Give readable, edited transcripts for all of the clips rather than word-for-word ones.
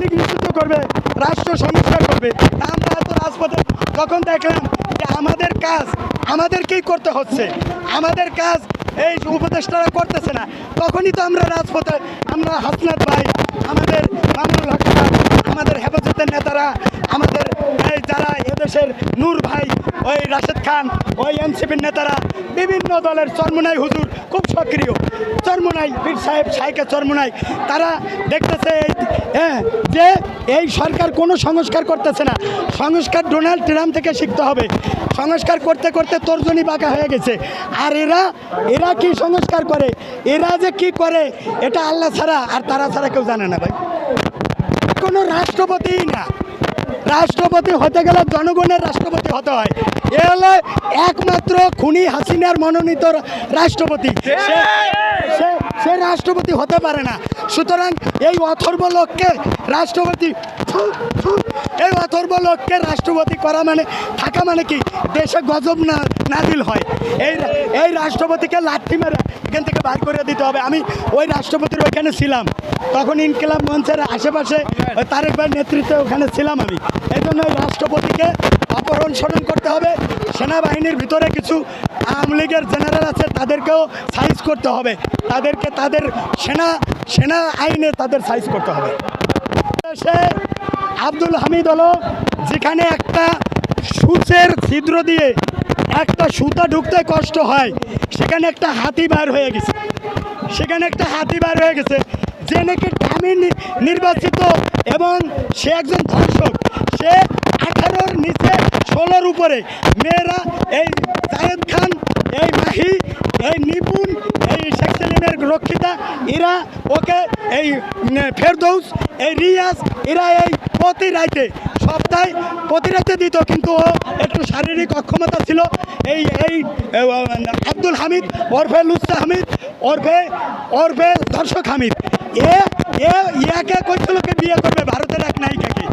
লীগ নিষিদ্ধ করবে, রাষ্ট্র সংস্কার করবে। আমরা তো রাজপথে যখন দেখলাম যে আমাদেরকেই করতে হচ্ছে, আমাদের কাজ এই উপদেষ্টারা করতেছে না, তখনই তো আমরা রাজপথে, আমরা হাসনাত ভাই, আমাদের মামুনুল হক সাহেব, আমাদের হেফাজতের নেতারা, আমাদের এই যারা এদেশের নূর ভাই, ওই রাশেদ খান, ওই এনসিপির নেতারা, বিভিন্ন দলের চরমোনাই হুজুর খুব সক্রিয়, চরমোনাই পীর সাহেব শাইখে চরমোনাই, তারা দেখতেছে যে এই সরকার কোনো সংস্কার করতেছে না। সংস্কার ডোনাল্ড ট্রাম্প থেকে শিখতে হবে। সংস্কার করতে করতে তর্জনী বাঁকা হয়ে গেছে। আর এরা কি সংস্কার করে, এরা যে কি করে এটা আল্লাহ ছাড়া আর তারা ছাড়া কেউ জানে না ভাই। কোনো রাষ্ট্রপতিই না, রাষ্ট্রপতি হতে গেলে জনগণের রাষ্ট্রপতি হতে হয়। এ হলো একমাত্র খুনি হাসিনার মনোনীত রাষ্ট্রপতি, সে রাষ্ট্রপতি হতে পারে না। সুতরাং এই অথর্ব লোককে রাষ্ট্রপতি, এই অথর্ব লোককে রাষ্ট্রপতি করা মানে থাকা মানে কি দেশে গজব নাজিল হয়। এই রাষ্ট্রপতিকে লাথি মেরে এখান থেকে বার করে দিতে হবে। আমি ওই রাষ্ট্রপতির ওইখানে ছিলাম, তখন ইনকিলাব মঞ্চের আশেপাশে তারেক ভাইয়ের নেতৃত্বে ওখানে ছিলাম আমি। এই জন্য ওই রাষ্ট্রপতিকে অপহরণ স্মরণ করতে হবে। সেনাবাহিনীর ভিতরে কিছু আওয়ামী লীগের জেনারেল আছে, তাদেরকেও সাইজ করতে হবে, তাদেরকে তাদের সেনা আইনে তাদের সাইজ করতে হবে। সে আব্দুল হামিদ হলো যেখানে একটা সূচের ছিদ্র দিয়ে একটা সুতা ঢুকতে কষ্ট হয়, সেখানে একটা হাতি বার হয়ে গেছে, যে নাকি দামি নির্বাচিত এবং সে একজন ধর্ষক। সে 18-র নিচে 16-র উপরে মেয়েরা, এই জায়েদ খান, এই মাহি, এই নিপুণ, এই শেখ সেলিমের রক্ষিতা, এরা ওকে, এই ফেরদৌস, এই রিয়াজ, এরা এই সপ্তাহে প্রতি রাতে দিত, কিন্তু ও একটু শারীরিক অক্ষমতা ছিল। এই আব্দুল হামিদ ওরফে লুৎসা হামিদ ওরফে দর্শক হামিদ, ইয়াকে কইছিল বিয়ে করবে ভারতের এক নায়িকাকে,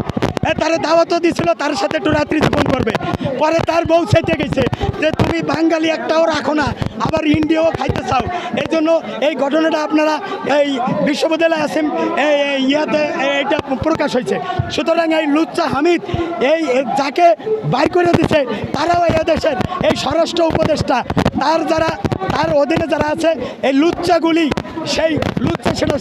তারা দাওয়াতও দিছিল তার সাথে একটু রাত্রি যাপন করবে। পরে তার বউ চাইতে গেছে যে তুমি বাঙালি একটাও রাখো না, আবার ইন্ডিয়াও খাইতে চাও। এই জন্য এই ঘটনাটা আপনারা এই বিশ্ববিদ্যালয় আসেন ইয়াতে এইটা প্রকাশ হয়েছে। সুতরাং এই লুৎসা হামিদ যাকে বাই করে দিছে, তারাও এই দেশের এই স্বরাষ্ট্র উপদেষ্টা, তার অধীনে যারা আছে এই লুচ্চাগুলি, সেই লুচ্চা সেটা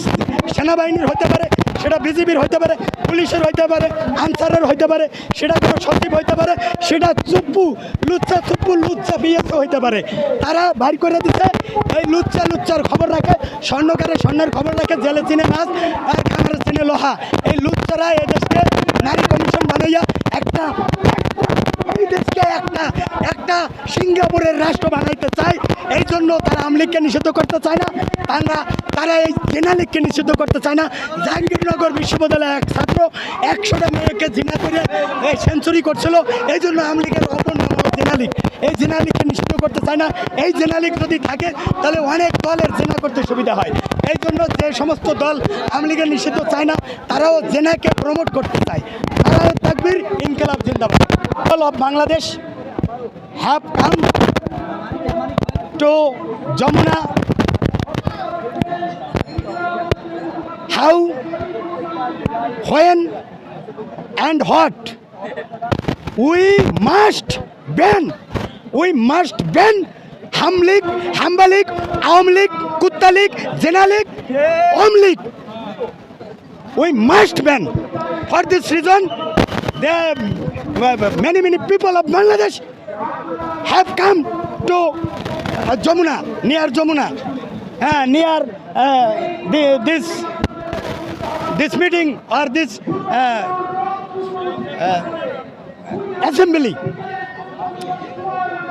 সেনাবাহিনীর হতে পারে, সেটা বিজিবির হতে পারে, পুলিশের হইতে পারে, আনসারের হইতে পারে, সেটা কোনো সচিব হইতে পারে, সেটা লুচ্চা বিএসও হইতে পারে। তারা বাইর করে দিচ্ছে এই লুচ্চার খবর রাখে, স্বর্ণের খবর রাখে, জেলে চিনে মাছ আর খামারে চিনে লোহা। এই লুচ্চারা এদেশকে নারী কমিশন বানাইয়া একটা সিঙ্গাপুরের রাষ্ট্র বানাইতে চায়। এই জন্য তারা আওয়ামী লীগকে নিষিদ্ধ করতে চায় না, তারা এই জেনা লীগকে নিষিদ্ধ করতে চায় না। জাহাঙ্গীরনগর বিশ্ববিদ্যালয়ে এক ছাত্র 100টা মেয়েকে জিনা করে সেঞ্চুরি করছিল, এই জন্য আওয়ামী লীগের অপর নাম হলো জেনা লীগ। এই জেনা লীগকে নিষিদ্ধ করতে চায় না। এই জেনা লীগ যদি থাকে তাহলে অনেক দলের জেনা করতে সুবিধা হয়। এই জন্য যে সমস্ত দল আওয়ামী লীগের নিষিদ্ধ চায় না, তারাও জেনাকে প্রমোট করতে চায়। নারায়ে তাকবীর, ইনকিলাব জিন্দাবাদ। All of Bangladesh have come to Jamuna. How, when and what? We must ban Ham League, Hamba League, Awam League, Kutta League, Jena League, Om League. We must ban. For this reason, many people of Bangladesh have come to Jamuna, near Jamuna, near this meeting or this assembly.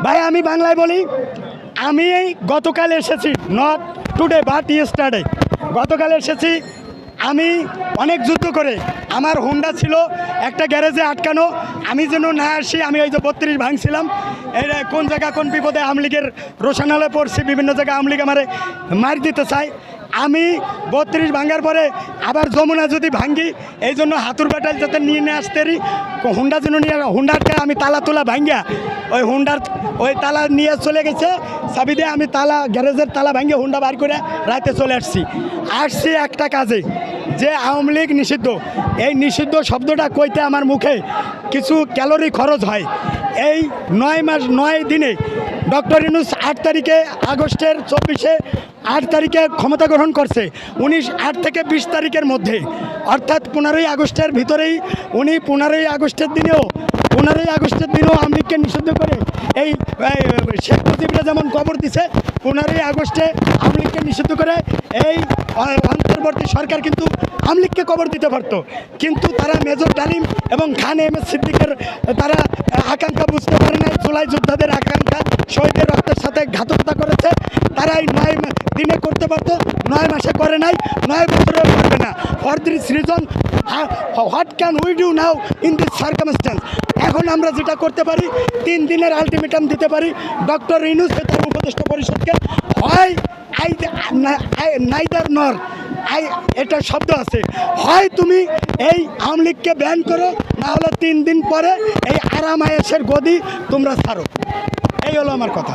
ভাই আমি বাংলায় বলি, আমি গতকাল এসেছি, not today but yesterday. গতকাল এসেছি। আমি অনেক যুদ্ধ করে, আমার হুন্ডা ছিল একটা গ্যারেজে আটকানো, আমি যেন না আসি, আমি ওই যে 32 ভাঙছিলাম। এই কোন জায়গা কোন বিপদে আওয়ামী লীগের রোশনালে পড়ছি, বিভিন্ন জায়গায় আওয়ামী লীগ আমারে মার দিতে চায়। আমি 32 ভাঙার পরে আবার যমুনা যদি ভাঙ্গি এই জন্য হাতুর ব্যাটাল যাতে নিয়ে নিয়ে আসতে পারি, হুন্ডা যেন নিয়ে হুন্ডারকে আমি তালা তোলা ভাঙ্গা ওই হুন্ডার ওই তালা নিয়ে চলে গেছে চাবি দিয়ে, আমি তালা গ্যারেজের তালা ভাঙ্গে হুন্ডা বার করে রাতে চলে আসছি একটা কাজে যে আওয়ামী লীগ নিষিদ্ধ। এই নিষিদ্ধ শব্দটা কইতে আমার মুখে কিছু ক্যালোরি খরচ হয়। এই 9 মাস 9 দিনে ডক্টর ইউনূস 8 তারিখে আগস্টের 24-এ 8 তারিখে ক্ষমতা গ্রহণ করছে, 8 থেকে 20 তারিখের মধ্যে, অর্থাৎ 15ই আগস্টের ভিতরেই উনি 15ই আগস্টের দিনেও আওয়ামী লীগকে নিষিদ্ধ করে এই শেখ মুজিবরা যেমন কবর দিছে, 15ই আগস্টে আওয়ামী লীগকে নিষিদ্ধ করে এই অন্তর্বর্তী সরকার কিন্তু আওয়ামী লীগকে কবর দিতে পারতো, কিন্তু তারা মেজর ডালিম এবং খান এম.এস. সিদ্দিকের তারা আকাঙ্ক্ষা বুঝতে পারে নাই, জুলাই যোদ্ধাদের আকাঙ্ক্ষা শহীদের রক্তের সাথে ঘাতকতা করেছে। তারা এই 9 দিনে করতে পারতো, 9 মাসে করে নাই, 9 বছরেও করবে না। For this reason what can we do now in this circumstance? এখন আমরা যেটা করতে পারি 3 দিনের আলটিমেটাম দিতে পারি ডক্টর ইউনূস তার উপদেষ্টা পরিষদকে, হয় নাইদার নর এটা শব্দ আছে, হয় তুমি এই আওয়ামী লীগকে ব্যান করো, না হলে 3 দিন পরে এই আরাম আয়েশের গদি তোমরা ছাড়ো। এই হলো আমার কথা।